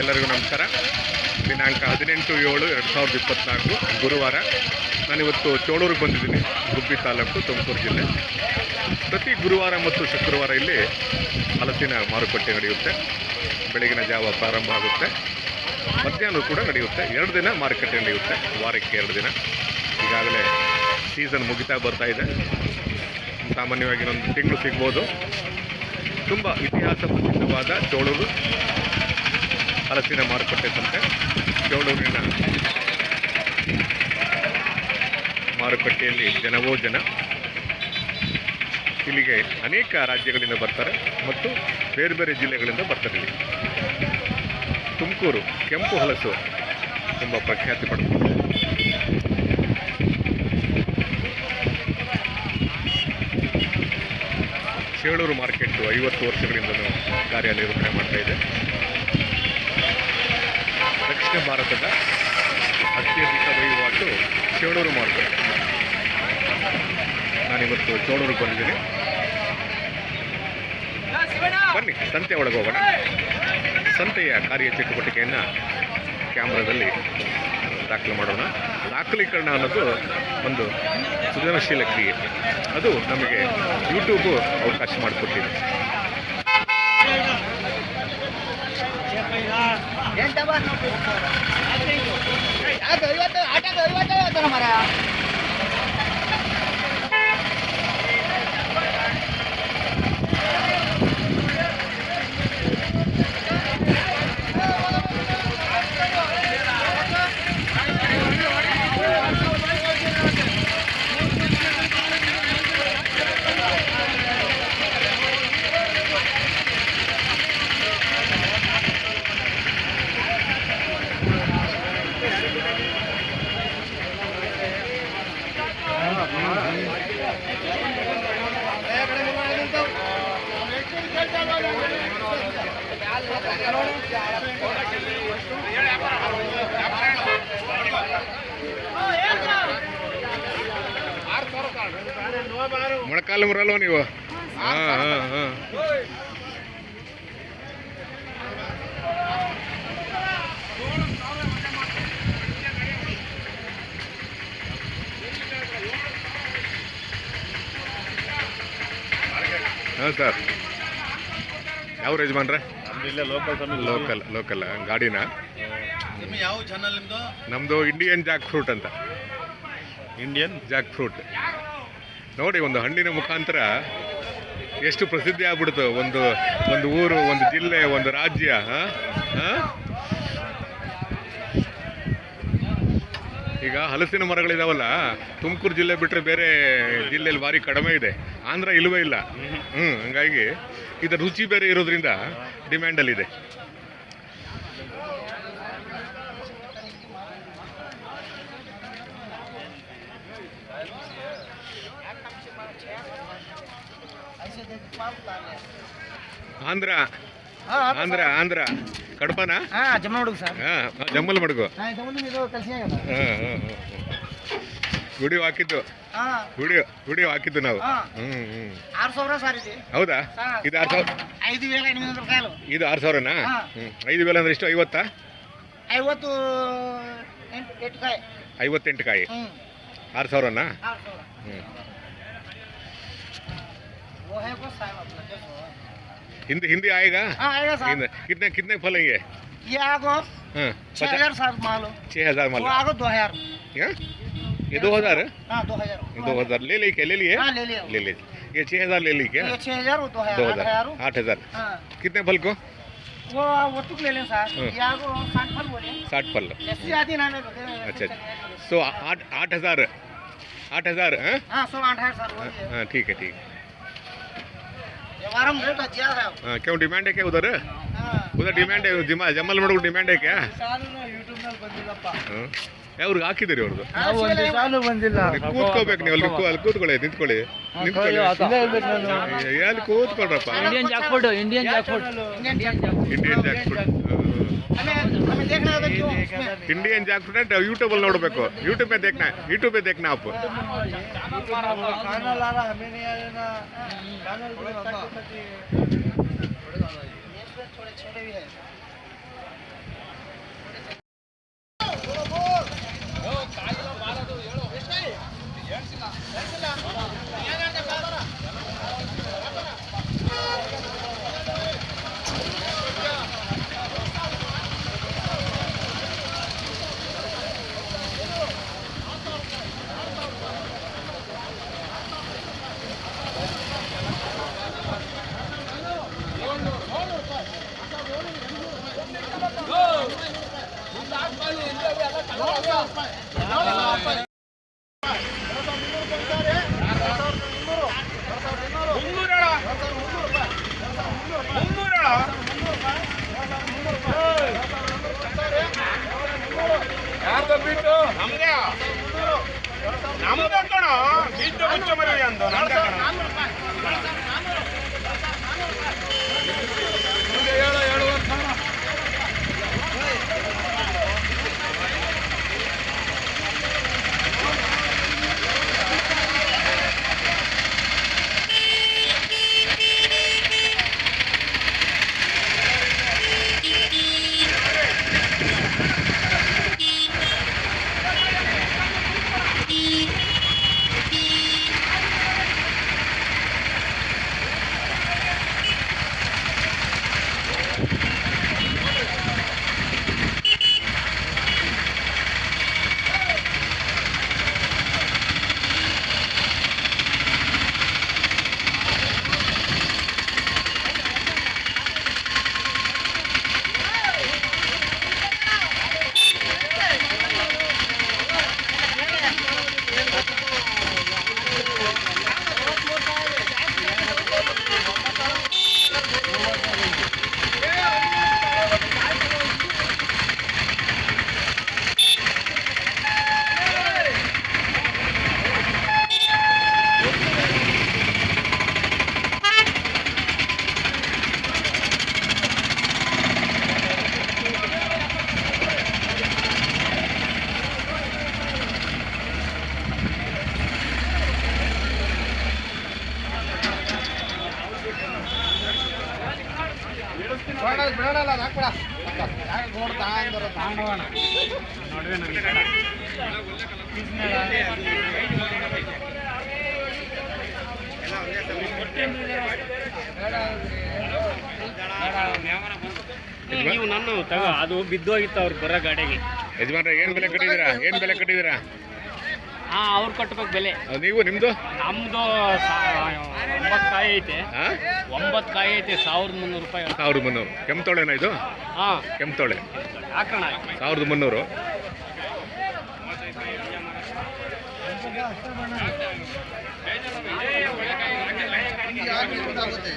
ಎಲ್ಲರಿಗೂ ನಮಸ್ಕಾರ. ದಿನಾಂಕ 18/7/2024 ಗುರುವಾರ. ನಾನಿವತ್ತು ಚೋಳೂರಿಗೆ ಬಂದಿದ್ದೀನಿ, ಗುಬ್ಬಿ ತಾಲೂಕು, ತುಮಕೂರು ಜಿಲ್ಲೆ. ಪ್ರತಿ ಗುರುವಾರ ಮತ್ತು ಶುಕ್ರವಾರ ಇಲ್ಲಿ ಹಲಸಿನ ಮಾರುಕಟ್ಟೆ ನಡೆಯುತ್ತೆ. ಬೆಳಗಿನ ಜಾವ ಪ್ರಾರಂಭ ಆಗುತ್ತೆ, ಮಧ್ಯಾಹ್ನ ಕೂಡ ನಡೆಯುತ್ತೆ. 2 ದಿನ ಮಾರುಕಟ್ಟೆ ನಡೆಯುತ್ತೆ, ವಾರಕ್ಕೆ 2 ದಿನ. ಈಗಾಗಲೇ ಸೀಸನ್ ಮುಗಿತಾ ಬರ್ತಾ ಇದೆ. ಸಾಮಾನ್ಯವಾಗಿ ಒಂದು ತಿಂಗಳು ಸಿಗ್ಬೋದು. ತುಂಬ ಇತಿಹಾಸ ಪ್ರಸಿದ್ಧವಾದ ಚೋಳೂರು ಹಲಸಿನ ಮಾರುಕಟ್ಟೆ ಸಂತೆ. ಚೋಳೂರಿನ ಮಾರುಕಟ್ಟೆಯಲ್ಲಿ ಜನವೋ ಜನ. ಇಲ್ಲಿಗೆ ಅನೇಕ ರಾಜ್ಯಗಳಿಂದ ಬರ್ತಾರೆ ಮತ್ತು ಬೇರೆ ಬೇರೆ ಜಿಲ್ಲೆಗಳಿಂದ ಬರ್ತಾರೆ. ಇಲ್ಲಿ ತುಮಕೂರು ಕೆಂಪು ಹಲಸು ತುಂಬ ಪ್ರಖ್ಯಾತಿ ಪಡೆದಿದೆ. ಚೇಳೂರು ಮಾರ್ಕೆಟು 50 ವರ್ಷಗಳಿಂದಲೂ ಕಾರ್ಯನಿರ್ವಹಣೆ ಮಾಡ್ತಾ ಇದೆ. ದಕ್ಷಿಣ ಭಾರತದ ಅತ್ಯಧಿಕ ವಹಿವಾಟು ಚೇಳೂರು ಮಾರ್ಕೆಟ್. ನಾನಿವತ್ತು ಚೋಳೂರಿಗೆ ಬಂದಿದ್ದೀನಿ. ಬನ್ನಿ ಸಂತೆ ಒಳಗೆ ಹೋಗೋಣ. ಸಂತೆಯ ಕಾರ್ಯಚಟುವಟಿಕೆಯನ್ನು ಕ್ಯಾಮ್ರಾದಲ್ಲಿ ದಾಖಲೆ ಮಾಡೋಣ. ದಾಖಲೀಕರಣ ಅನ್ನೋದು ಒಂದು ಸೃಜನಶೀಲ ಕ್ರಿಯೆ. ಅದು ನಮಗೆ ಯೂಟ್ಯೂಬು ಅವಕಾಶ ಮಾಡಿಕೊಟ್ಟಿದೆ. ಮೊಳಕಾಲು ಮುರಲ್ವ ನೀವು? ಹಾಂ ಹಾಂ ಹಾಂ ಹಾಂ ಸರ್. ಯಾವ ಯಜಮಾನ್ರೆ? ಲೋಕಲ್ ಗಾಡಿನ? ಯಾವ ಚಾನಲ್ ನಿಮ್ಮದು? ನಮ್ಮದು ಇಂಡಿಯನ್ ಜಾಕ್ ಫ್ರೂಟ್ ಅಂತ. ಇಂಡಿಯನ್ ಜಾಕ್ ಫ್ರೂಟ್ ನೋಡಿ, ಒಂದು ಹಣ್ಣಿನ ಮುಖಾಂತರ ಎಷ್ಟು ಪ್ರಸಿದ್ಧಿ ಆಗ್ಬಿಡ್ತು. ಒಂದು ಊರು, ಒಂದು ಜಿಲ್ಲೆ, ಒಂದು ರಾಜ್ಯ. ಈಗ ಹಲಸಿನ ಮರಗಳಿದಾವಲ್ಲ, ತುಮಕೂರು ಜಿಲ್ಲೆ ಬಿಟ್ಟರೆ ಬೇರೆ ಜಿಲ್ಲೆಯಲ್ಲಿ ಭಾರಿ ಕಡಿಮೆ ಇದೆ. ಆಂಧ್ರ ಇಲ್ಲವೇ ಇಲ್ಲ. ಹಂಗಾಗಿ ಇದರ ರುಚಿ ಬೇರೆ ಇರೋದ್ರಿಂದ ಡಿಮ್ಯಾಂಡಲ್ಲಿದೆ. ಆಂಧ್ರ ಕಡಪನಾ? ಜಮ್ಮಲ್ ಮಡುಗು ವಿಡಿಯೋ ಹಾಕಿದ್ದು ನಾವು. ಹೌದಾ? ಇದು 6,000. ಇದು 6,000ನಾ? 5,000 ಅಂದ್ರೆ ಎಷ್ಟು? 50? 58 ಕಾಯಿ 6,000ನಾ? हिंदी आएगा? हाँ आएगा साहब। कितने फल हैं ये? आगो 6,000 माल। 6,000 माल। आगो 2,000। ये 2,000? हाँ 2,000। 2,000 ले लिए? हाँ ले लिए। ये 6,000 ले ली क्या? 6,000 वो 2,000 8,000। कितने फल को? वो तुक ले लें साहब। ये आगो 60 फल बोले। 60 फल। अच्छा, सो 8,000। हाँ 8,000 सर। हाँ ठीक है। क्यों डिमांड है क्या उधर? डिमांड है? जमल मड़ डिमांड है क्या? ಅವ್ರಿಗೆ ಹಾಕಿದಿರಿ? ಅವ್ರದ್ದು ಕೂತ್ಕೋಬೇಕು. ನೀವು ಅಲ್ಲಿ ಕೂತ್ಕೊಳ್ಳಿ, ನಿಂತ್ಕೊಳ್ಳಿ. ಎಲ್ಲಿ ಕೂತ್ಕೊಳ್ರಪ್ಪ. Indian jackfruit. Indian jackfruit YouTube ನೋಡಬೇಕು. यूट्यूब में देखना आप. ನಮ್ದು ಕಣ ಬೀಜ ಮುಚ್ಚ ಮರಿ ಅಂದ ಬಿಡೋಣ ಹಾಕ್ಬಿಡ ನೋಡ್ತಾ ತಗೊಂಡೋಗೋಣ ನೋಡ್ರಿ ನೀವು ನನ್ನ ತಗೋ ಅದು ಬಿದ್ದೋಗಿತ್ತು ಅವ್ರು ಬರೋ ಗಾಡಿಗೆ. ಯಜಮಾನ್ರೆ ಏನು ಬೆಲೆ ಕಟ್ಟಿದ್ದೀರಾ? ಏನು ಬೆಲೆ ಕಟ್ಟಿದ್ದೀರಾ? ಹಾಂ ಅವ್ರು ಕಟ್ಬೇಕು ಬೆಲೆ. ನೀವು ನಿಮ್ಮದು? ನಮ್ಮದು 9 ಕಾಯಿ ಐತೆ. 9 ಕಾಯಿ ಐತೆ. 1300 ರೂಪಾಯಿ. 1300. ಕೆಂಪತೊಳೆನಾ ಇದು? ಹಾಂ ಕೆಂಪತೊಳೆ ಹಾಕೋಣ. 1300. ಆಗುತ್ತೆ